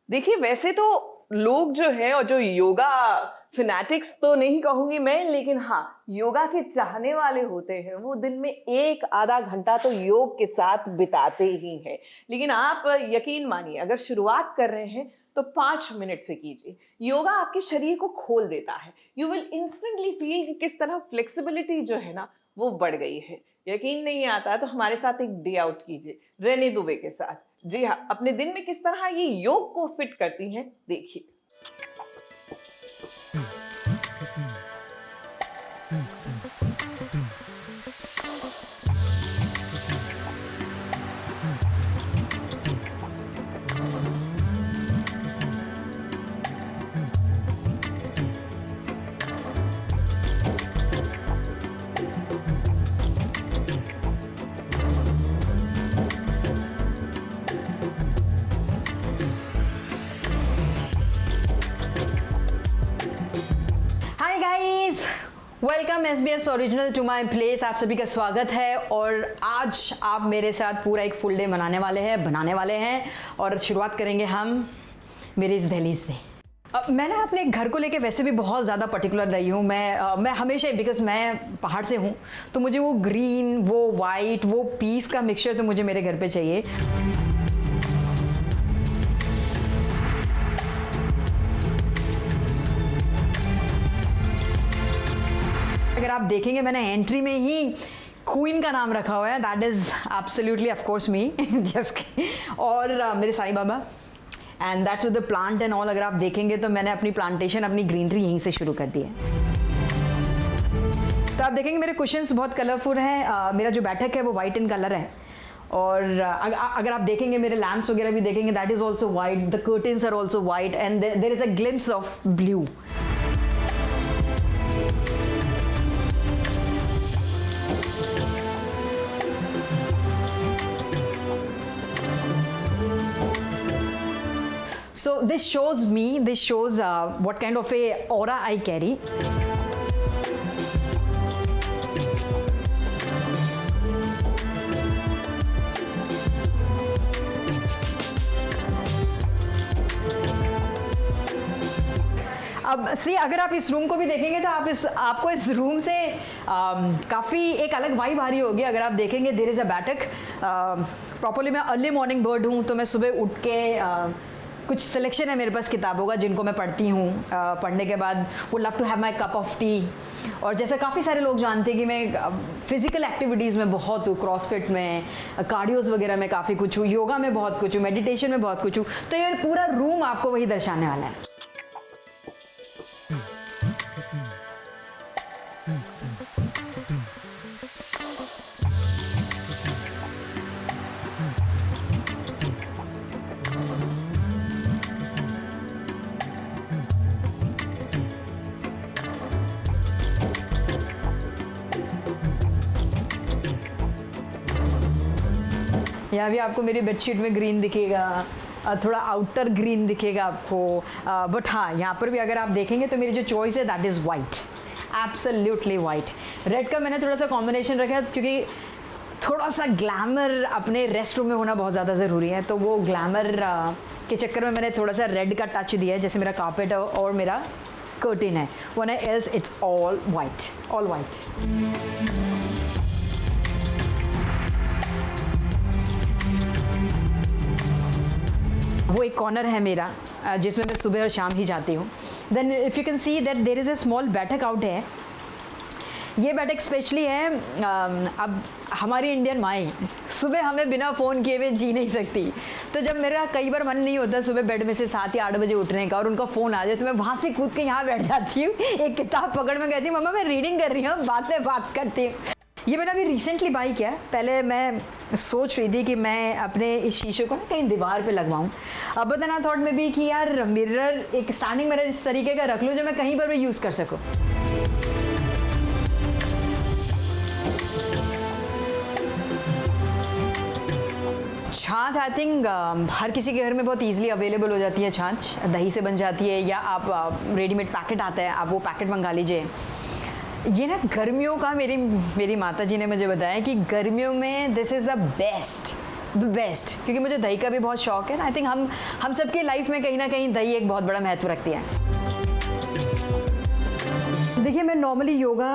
देखिए वैसे तो लोग जो है और जो योगा फिनेटिक्स तो नहीं कहूंगी मैं, लेकिन हाँ योगा के चाहने वाले होते हैं वो दिन में एक आधा घंटा तो योग के साथ बिताते ही हैं। लेकिन आप यकीन मानिए अगर शुरुआत कर रहे हैं तो 5 मिनट से कीजिए। योगा आपके शरीर को खोल देता है। यू विल इंस्टेंटली फील कि किस तरह फ्लेक्सिबिलिटी जो है ना वो बढ़ गई है। यकीन नहीं आता तो हमारे साथ एक डे आउट कीजिए रेनी दुबे के साथ। जी हाँ, अपने दिन में किस तरह ये योग को फिट करती हैं देखिए। Hi guys, welcome SBS original to my place. आप सभी का स्वागत है और आज आप मेरे साथ पूरा एक फुल डे बनाने वाले हैं और शुरुआत करेंगे हम मेरे इस दहलीज से। मैं ना अपने घर को लेके वैसे भी बहुत ज़्यादा पर्टिकुलर रही हूँ। मैं हमेशा, बिकॉज मैं पहाड़ से हूँ तो मुझे वो ग्रीन, वो वाइट, वो पीस का मिक्सचर तो मुझे मेरे घर पे चाहिए। अगर आप देखेंगे मैंने एंट्री में ही क्वीन का नाम रखा हुआ है, that is absolutely of course me just. और मेरे Sai Baba and that's with the plant and all. अगर आप देखेंगे तो मैंने अपनी प्लांटेशन, अपनी ग्रीनरी यहीं से शुरू कर दी है। तो आप देखेंगे मेरे कुशन्स बहुत कलरफुल हैं। मेरा जो बैठक है वो वाइट इन कलर है और अगर आप देखेंगे मेरे लैम्प्स वगैरह भी देखेंगे that is also white, the curtains are also white and there is a glimpse of blue. So this shows what kind of a aura I carry. अब सी, अगर आप इस रूम को भी देखेंगे तो आपको इस रूम से काफ़ी एक अलग वाइब आ रही होगी। अगर आप देखेंगे देयर इज़ अ बैठक। प्रॉपरली मैं अर्ली मॉर्निंग बर्ड हूँ तो मैं सुबह उठ के कुछ सिलेक्शन है मेरे पास किताबों का जिनको मैं पढ़ती हूँ। पढ़ने के बाद would love to have my cup of tea. और जैसे काफ़ी सारे लोग जानते हैं कि मैं फिजिकल एक्टिविटीज़ में बहुत हूँ, क्रॉसफिट में, कार्डियोज़ वगैरह में काफ़ी कुछ हूँ, योगा में बहुत कुछ हूँ, मेडिटेशन में बहुत कुछ हूँ। तो ये पूरा रूम आपको वही दर्शाने वाला है। यहाँ भी आपको मेरी बेडशीट में ग्रीन दिखेगा, थोड़ा आउटर ग्रीन दिखेगा आपको। बट हाँ, यहाँ पर भी अगर आप देखेंगे तो मेरी जो चॉइस है that is white, absolutely white. Red का मैंने थोड़ा सा कॉम्बिनेशन रखा है क्योंकि थोड़ा सा ग्लैमर अपने रेस्ट रूम में होना बहुत ज़्यादा ज़रूरी है। तो वो ग्लैमर के चक्कर में मैंने थोड़ा सा रेड का टच दिया है। जैसे मेरा कार्पेट और मेरा कर्टेन है, one else it's all white, all white. वो एक कॉर्नर है मेरा जिसमें मैं सुबह और शाम ही जाती हूँ। Then if you can see that there is a small baithak out है। ये बैठक स्पेशली है, अब हमारी इंडियन माएँ सुबह हमें बिना फ़ोन किए हुए जी नहीं सकती। तो जब मेरा कई बार मन नहीं होता सुबह बेड में से 7 या 8 बजे उठने का और उनका फ़ोन आ जाए तो मैं वहाँ से कूद के यहाँ बैठ जाती हूँ, एक किताब पकड़ में कहती हूँ मम्मा मैं रीडिंग कर रही हूँ, बात करती हूँ। ये मैंने अभी रिसेंटली बाई किया। पहले मैं सोच रही थी कि मैं अपने इस शीशे को ना कहीं दीवार पे लगवाऊँ। अब देन आई थॉट में भी कि यार मिरर, एक स्टैंडिंग मिरर इस तरीके का रख लूँ जो मैं कहीं पर भी यूज़ कर सकूँ। छाछ आई थिंक हर किसी के घर में बहुत ईजिली अवेलेबल हो जाती है। छाछ दही से बन जाती है या आप रेडीमेड पैकेट आता है, आप वो पैकेट मंगा लीजिए। ये ना गर्मियों का, मेरी माता जी ने मुझे बताया कि गर्मियों में this is the best best, क्योंकि मुझे दही का भी बहुत शौक है। आई थिंक हम सबकी लाइफ में कहीं ना कहीं दही एक बहुत बड़ा महत्व रखती है। देखिए, मैं नॉर्मली योगा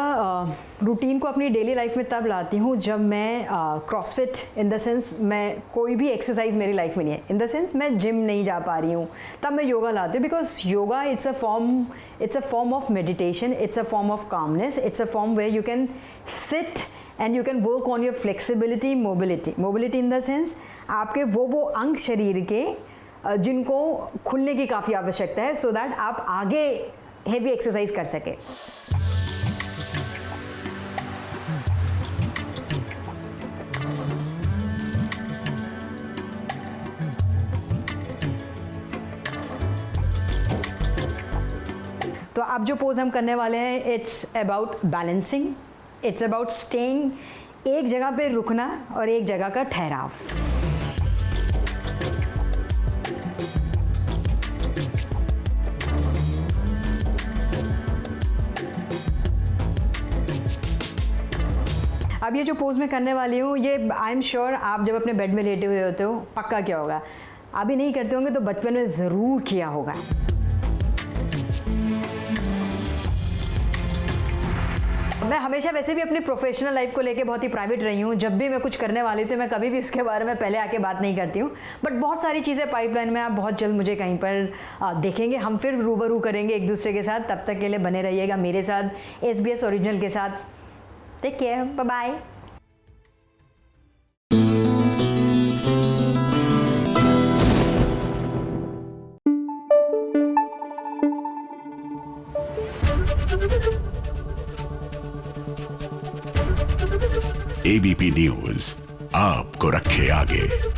रूटीन को अपनी डेली लाइफ में तब लाती हूँ जब मैं क्रॉसफिट, इन द सेंस मैं कोई भी एक्सरसाइज मेरी लाइफ में नहीं है, इन द सेंस मैं जिम नहीं जा पा रही हूँ, तब मैं योगा लाती हूँ। Because yoga it's a form of meditation, it's a form of calmness, it's a form where you can sit and you can work on your flexibility, mobility in the sense आपके वो अंग शरीर के जिनको खुलने की काफ़ी आवश्यकता है, सो दैट आप आगे हेवी एक्सरसाइज कर सके। तो अब जो पोज हम करने वाले हैं, it's about balancing, it's about staying, एक जगह पे रुकना और एक जगह का ठहराव। अब ये जो पोज मैं करने वाली हूँ, ये आई एम श्योर आप जब अपने बेड में लेटे हुए होते हो, पक्का क्या होगा, अभी नहीं करते होंगे तो बचपन में ज़रूर किया होगा। मैं हमेशा वैसे भी अपनी प्रोफेशनल लाइफ को लेके बहुत ही प्राइवेट रही हूँ। जब भी मैं कुछ करने वाली थी, मैं कभी भी उसके बारे में पहले आके बात नहीं करती हूँ। बट बहुत सारी चीज़ें पाइपलाइन में, आप बहुत जल्द मुझे कहीं पर देखेंगे, हम फिर रूबरू करेंगे एक दूसरे के साथ। तब तक के लिए बने रहिएगा मेरे साथ, SBS ओरिजिनल के साथ। Take care, bye bye. ABP news आपको रखे आगे।